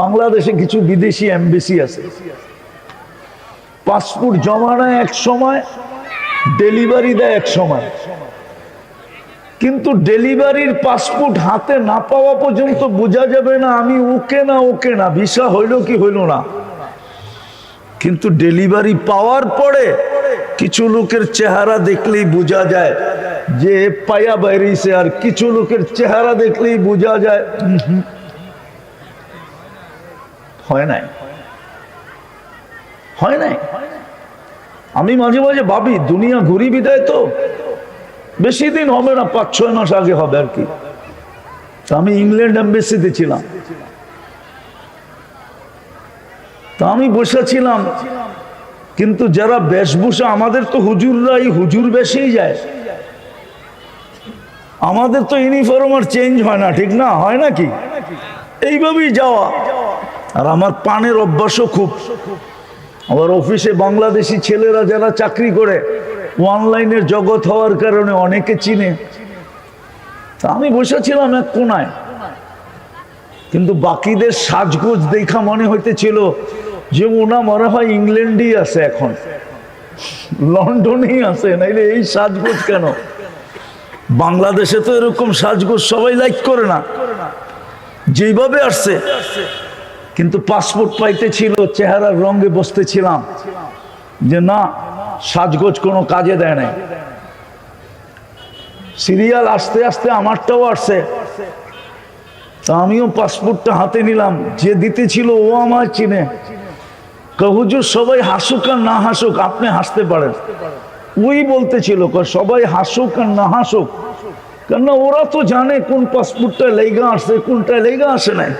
বাংলাদেশে কিছু বিদেশি এমবেসি আছে, পাসপোর্ট জমা নেয় এক সময়, ডেলিভারি দেয় এক সময়, কিন্তু ডেলিভারির পাসপোর্ট হাতে না পাওয়া পর্যন্ত বোঝা যাবে না আমি ওকে না ভিসা হইল কি হইল না। কিন্তু ডেলিভারি পাওয়ার পরে কিছু লোকের চেহারা দেখলেই বোঝা যায় যে পায়া বাইরেছে, আর কিছু লোকের চেহারা দেখলেই বোঝা যায় হয় নাই। আমি মাঝে মাঝে ভাবি দুনিয়া ঘুরি বিদায় তো বেশি দিন হবে না, 5-6 মাস আগে হবে আর কি। আমি ইংল্যান্ড এম্বাসিতে ছিলাম, তা আমি বসেছিলাম, কিন্তু যারা বেশভূষা, আমাদের তো হুজুররাই হুজুর বেশেই যায়, আমাদের তো ইউনিফর্ম আর চেঞ্জ হয় না, ঠিক না? হয় নাকি? এইভাবেই যাওয়া। আর আমার পানের অভ্যাসও খুব। আমার অফিসে বাংলাদেশি ছেলেরা যারা চাকরি করে, অনলাইনের জগৎ হওয়ার কারণে অনেকে চিনে। তা আমি বসেছিলাম এক কোনায়, কিন্তু বাকিদের সাজগোজ দেখা মনে হইতেছিল যে ওনা মনে হয় ইংল্যান্ডেই আছে, এখন লন্ডনেই আছে, নাইলে এই সাজগোজ কেন? বাংলাদেশে তো এরকম সাজগোজ সবাই লাইক করে না, যেভাবে আসছে। কিন্তু পাসপোর্ট পাইতে ছিল, চেহারার রঙে বসতেছিলাম যে না, সাজগোজ কোনো কাজে দেয় নাই। সিরিয়াল আস্তে আস্তে আমারটাও আসছে, তা আমিও পাসপোর্টটা হাতে নিলাম। যে দিতেছিল ও আমার চিনে। হুজুর সবাই হাসুক আর না হাসুক, আপনি হাসতে পারেন। ওই বলতেছিল সবাই হাসুক আর না হাসুক, কেননা ওরা তো জানে কোন পাসপোর্টটা লেগা আসছে, কোনটা লেগা আসে নাই।